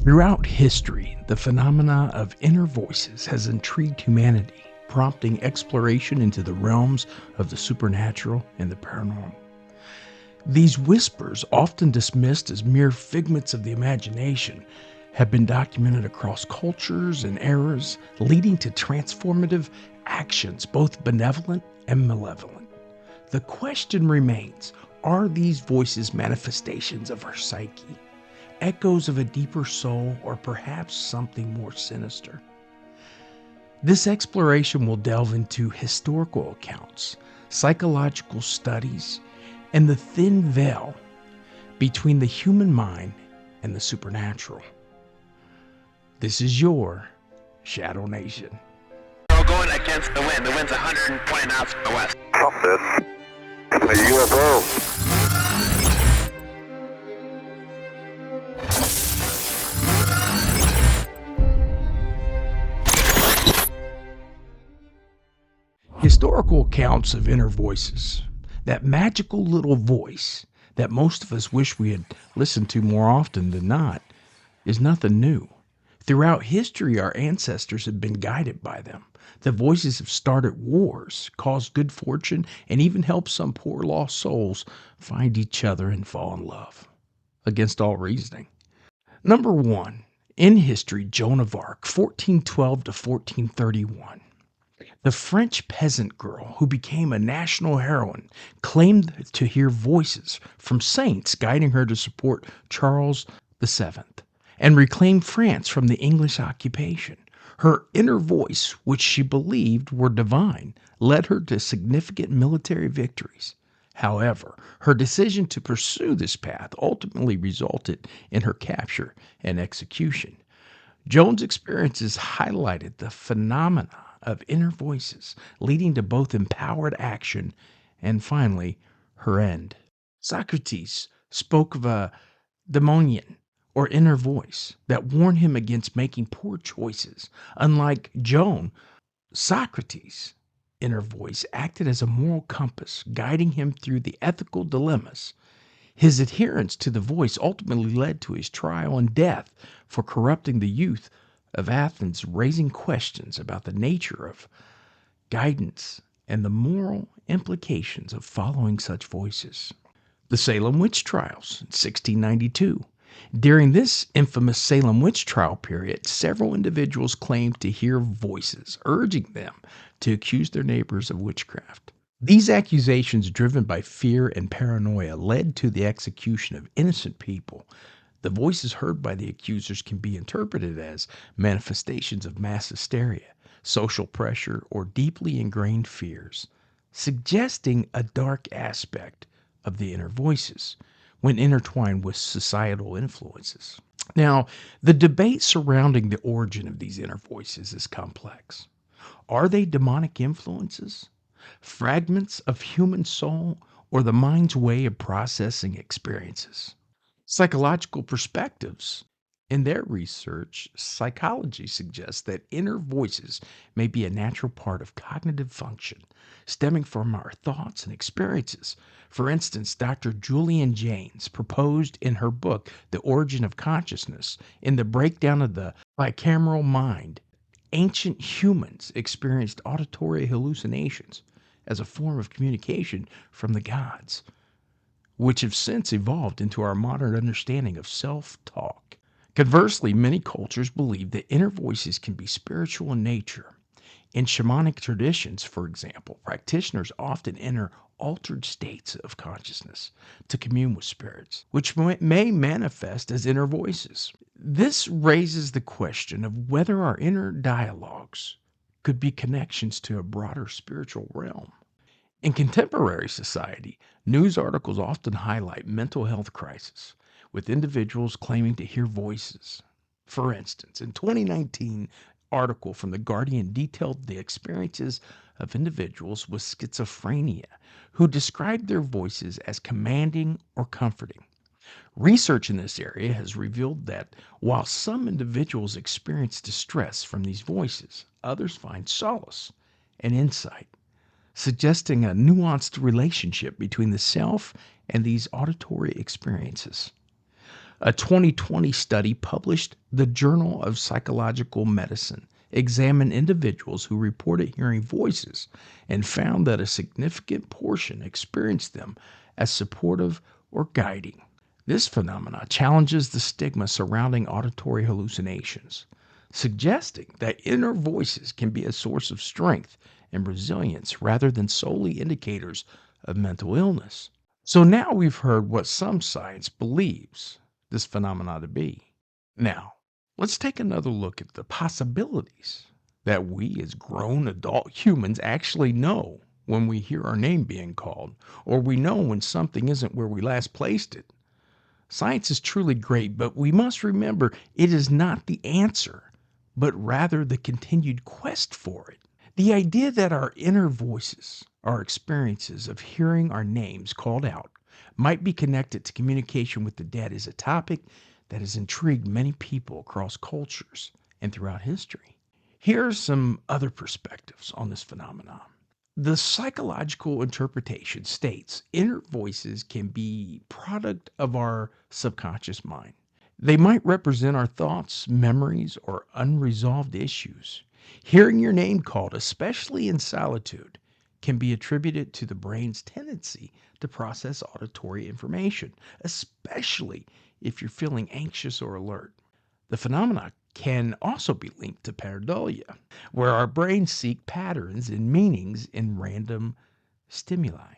Throughout history, the phenomena of inner voices has intrigued humanity, prompting exploration into the realms of the supernatural and the paranormal. These whispers, often dismissed as mere figments of the imagination, have been documented across cultures and eras, leading to transformative actions, both benevolent and malevolent. The question remains, are these voices manifestations of our psyche, echoes of a deeper soul, or perhaps something more sinister? This exploration will delve into historical accounts, psychological studies, and the thin veil between the human mind and the supernatural. This is your Shadow Nation. We're going against the wind. The wind's 120 knots from the west. Something. A UFO. Historical accounts of inner voices, that magical little voice that most of us wish we had listened to more often than not, is nothing new. Throughout history, our ancestors have been guided by them. The voices have started wars, caused good fortune, and even helped some poor lost souls find each other and fall in love, against all reasoning. Number one, in history, Joan of Arc, 1412 to 1431. The French peasant girl who became a national heroine claimed to hear voices from saints guiding her to support Charles VII and reclaim France from the English occupation. Her inner voice, which she believed were divine, led her to significant military victories. However, her decision to pursue this path ultimately resulted in her capture and execution. Joan's experiences highlighted the phenomena of inner voices, leading to both empowered action and finally her end. Socrates spoke of a daemonion, or inner voice, that warned him against making poor choices. Unlike Joan, Socrates' inner voice acted as a moral compass, guiding him through the ethical dilemmas. His adherence to the voice ultimately led to his trial and death for corrupting the youth of Athens, raising questions about the nature of guidance and the moral implications of following such voices. The Salem witch trials in 1692. During this infamous Salem witch trial period, several individuals claimed to hear voices urging them to accuse their neighbors of witchcraft. These accusations, driven by fear and paranoia, led to the execution of innocent people. The voices heard by the accusers can be interpreted as manifestations of mass hysteria, social pressure, or deeply ingrained fears, suggesting a dark aspect of the inner voices when intertwined with societal influences. Now, the debate surrounding the origin of these inner voices is complex. Are they demonic influences, fragments of human soul, or the mind's way of processing experiences? Psychological perspectives. In their research, psychology suggests that inner voices may be a natural part of cognitive function, stemming from our thoughts and experiences. For instance, Dr. Julian Jaynes proposed in her book, The Origin of Consciousness, in the breakdown of the bicameral mind, ancient humans experienced auditory hallucinations as a form of communication from the gods, which have since evolved into our modern understanding of self-talk. Conversely, many cultures believe that inner voices can be spiritual in nature. In shamanic traditions, for example, practitioners often enter altered states of consciousness to commune with spirits, which may manifest as inner voices. This raises the question of whether our inner dialogues could be connections to a broader spiritual realm. In contemporary society, news articles often highlight mental health crises, with individuals claiming to hear voices. For instance, in 2019, article from The Guardian detailed the experiences of individuals with schizophrenia who described their voices as commanding or comforting. Research in this area has revealed that while some individuals experience distress from these voices, others find solace and insight, suggesting a nuanced relationship between the self and these auditory experiences. A 2020 study published the Journal of Psychological Medicine examined individuals who reported hearing voices and found that a significant portion experienced them as supportive or guiding. This phenomena challenges the stigma surrounding auditory hallucinations, suggesting that inner voices can be a source of strength and resilience rather than solely indicators of mental illness. So now we've heard what some science believes this phenomena to be. Now, let's take another look at the possibilities that we as grown adult humans actually know when we hear our name being called, or we know when something isn't where we last placed it. Science is truly great, but we must remember it is not the answer, but rather the continued quest for it. The idea that our inner voices, our experiences of hearing our names called out, might be connected to communication with the dead is a topic that has intrigued many people across cultures and throughout history. Here are some other perspectives on this phenomenon. The psychological interpretation states inner voices can be product of our subconscious mind. They might represent our thoughts, memories, or unresolved issues. Hearing your name called, especially in solitude, can be attributed to the brain's tendency to process auditory information, especially if you're feeling anxious or alert. The phenomena can also be linked to pareidolia, where our brains seek patterns and meanings in random stimuli,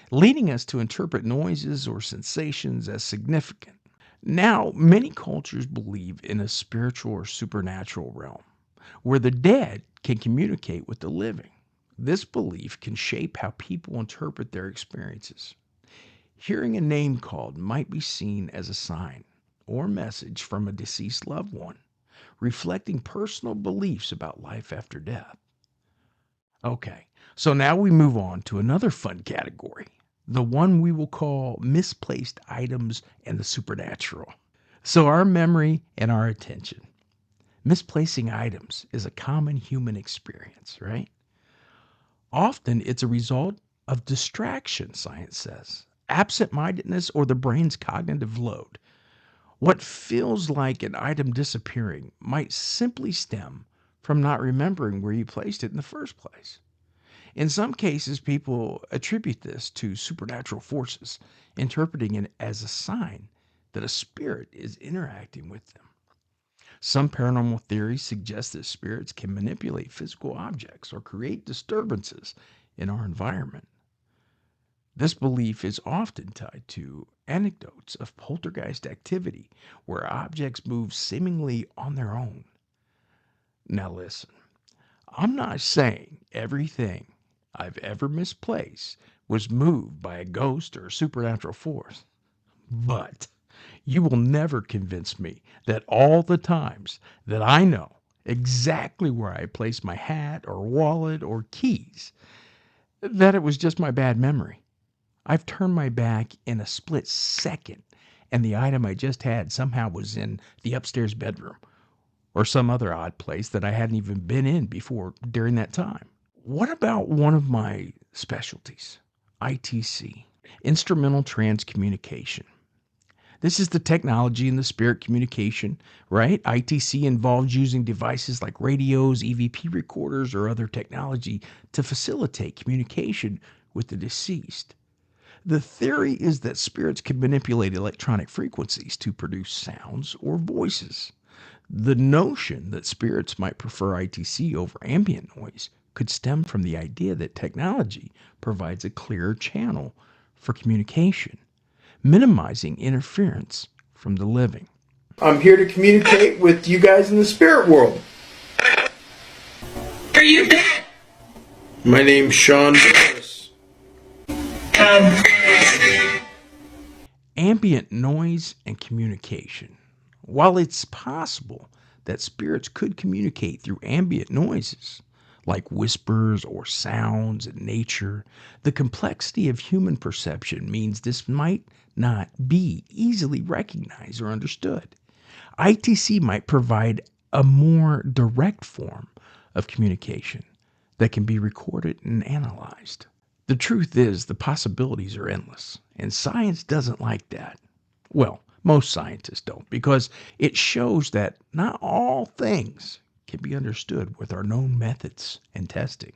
leading us to interpret noises or sensations as significant. Now, many cultures believe in a spiritual or supernatural realm, where the dead can communicate with the living. This belief can shape how people interpret their experiences. Hearing a name called might be seen as a sign or message from a deceased loved one, reflecting personal beliefs about life after death. Okay, so now we move on to another fun category, the one we will call misplaced items and the supernatural. So, our memory and our attention. Misplacing items is a common human experience, right? Often it's a result of distraction, science says, absent mindedness, or the brain's cognitive load. What feels like an item disappearing might simply stem from not remembering where you placed it in the first place. In some cases, people attribute this to supernatural forces, interpreting it as a sign that a spirit is interacting with them. Some paranormal theories suggest that spirits can manipulate physical objects or create disturbances in our environment. This belief is often tied to anecdotes of poltergeist activity where objects move seemingly on their own. Now, listen, I'm not saying everything I've ever misplaced was moved by a ghost or a supernatural force, but you will never convince me that all the times that I know exactly where I placed my hat or wallet or keys, that it was just my bad memory. I've turned my back in a split second, and the item I just had somehow was in the upstairs bedroom or some other odd place that I hadn't even been in before during that time. What about one of my specialties, ITC, instrumental trance communication? This is the technology in the spirit communication, right? ITC involves using devices like radios, EVP recorders, or other technology to facilitate communication with the deceased. The theory is that spirits can manipulate electronic frequencies to produce sounds or voices. The notion that spirits might prefer ITC over ambient noise could stem from the idea that technology provides a clearer channel for communication, minimizing interference from the living. I'm here to communicate with you guys in the spirit world. Are you dead? My name's Sean Doris. Ambient noise and communication. While it's possible that spirits could communicate through ambient noises, like whispers or sounds in nature, the complexity of human perception means this might not be easily recognized or understood. ITC might provide a more direct form of communication that can be recorded and analyzed. The truth is, the possibilities are endless, and science doesn't like that. Well, Most scientists don't, because it shows that not all things can be understood with our known methods and testing.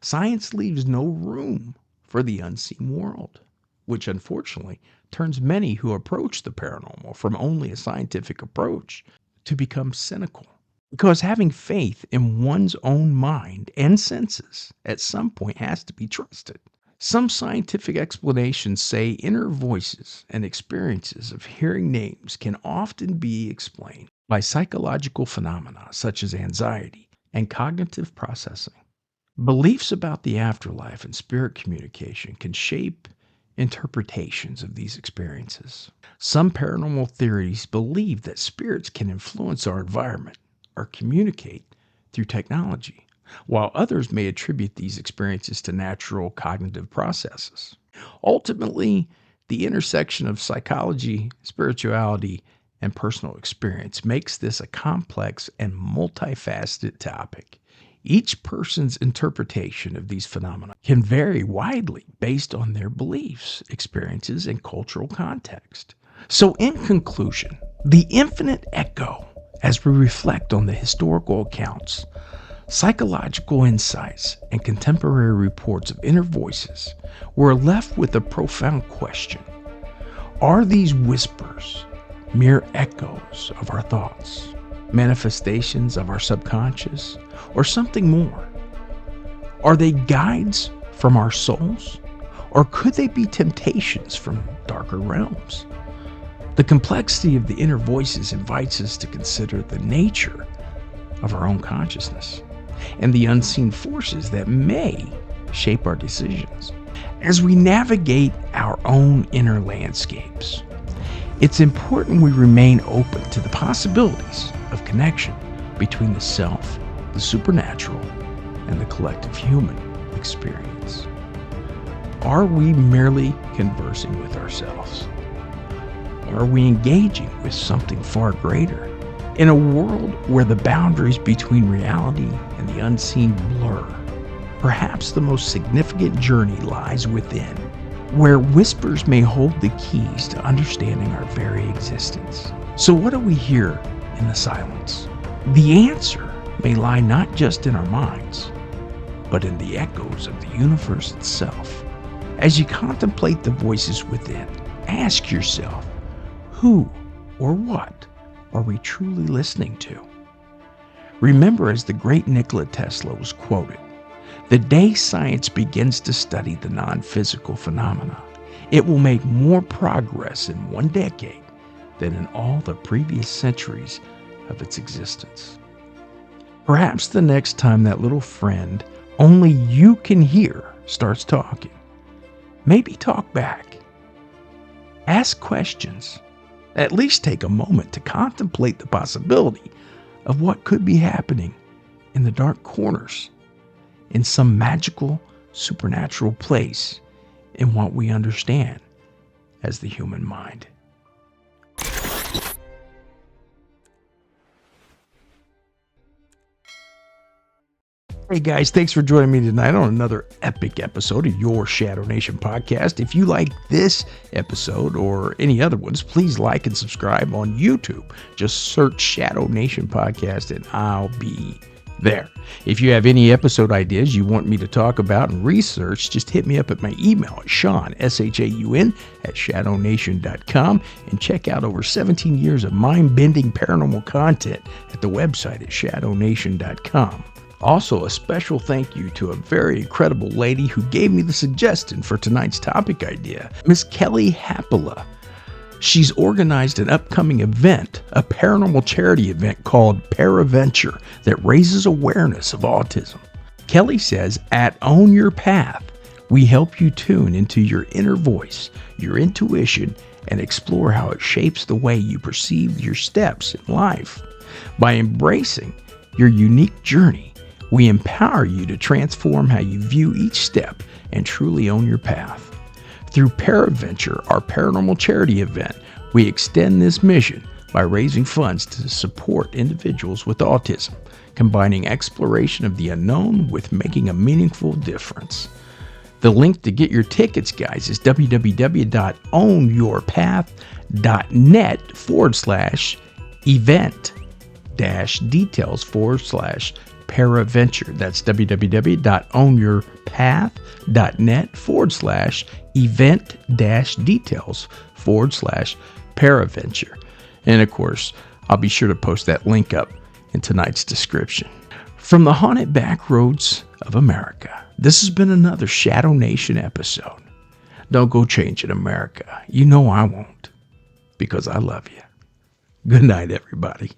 Science leaves no room for the unseen world, which unfortunately turns many who approach the paranormal from only a scientific approach to become cynical. Because having faith in one's own mind and senses at some point has to be trusted. Some scientific explanations say inner voices and experiences of hearing names can often be explained by psychological phenomena such as anxiety and cognitive processing. Beliefs about the afterlife and spirit communication can shape interpretations of these experiences. Some paranormal theories believe that spirits can influence our environment or communicate through technology, while others may attribute these experiences to natural cognitive processes. Ultimately, the intersection of psychology, spirituality, and personal experience makes this a complex and multifaceted topic. Each person's interpretation of these phenomena can vary widely based on their beliefs, experiences, and cultural context. So, in conclusion, the infinite echo, as we reflect on the historical accounts, psychological insights, and contemporary reports of inner voices, we're left with a profound question. Are these whispers mere echoes of our thoughts, manifestations of our subconscious, or something more? Are they guides from our souls, or could they be temptations from darker realms? The complexity of the inner voices invites us to consider the nature of our own consciousness and the unseen forces that may shape our decisions. As we navigate our own inner landscapes, it's important we remain open to the possibilities of connection between the self, the supernatural, and the collective human experience. Are we merely conversing with ourselves? Or are we engaging with something far greater? In a world where the boundaries between reality and the unseen blur, perhaps the most significant journey lies within, where whispers may hold the keys to understanding our very existence. So what do we hear in the silence? The answer may lie not just in our minds, but in the echoes of the universe itself. As you contemplate the voices within, ask yourself, who or what are we truly listening to? Remember, as the great Nikola Tesla was quoted, "The day science begins to study the non-physical phenomena, it will make more progress in one decade than in all the previous centuries of its existence." Perhaps the next time that little friend only you can hear starts talking, maybe talk back. Ask questions. At least take a moment to contemplate the possibility of what could be happening in the dark corners, in some magical, supernatural place in what we understand as the human mind. Hey guys, thanks for joining me tonight on another epic episode of your Shadow Nation podcast. If you like this episode or any other ones, please like and subscribe on YouTube. Just search Shadow Nation Podcast and I'll be there. If you have any episode ideas you want me to talk about and research, just hit me up at my email at Shaun, S-H-A-U-N, at shadownation.com, and check out over 17 years of mind-bending paranormal content at the website at shadownation.com. Also, a special thank you to a very incredible lady who gave me the suggestion for tonight's topic idea, Miss Kelly Hapola. She's organized an upcoming event, a paranormal charity event called Paraventure, that raises awareness of autism. Kelly says, at Own Your Path, we help you tune into your inner voice, your intuition, and explore how it shapes the way you perceive your steps in life. By embracing your unique journey, we empower you to transform how you view each step and truly own your path. Through Paraventure, our paranormal charity event, we extend this mission by raising funds to support individuals with autism, combining exploration of the unknown with making a meaningful difference. The link to get your tickets, guys, is www.ownyourpath.net/event-details/paraventure. That's www.ownyourpath.net/event-details/paraventure. And of course, I'll be sure to post that link up in tonight's description. From the haunted back roads of America, this has been another Shadow Nation episode. Don't go changing America. You know I won't, because I love you. Good night, everybody.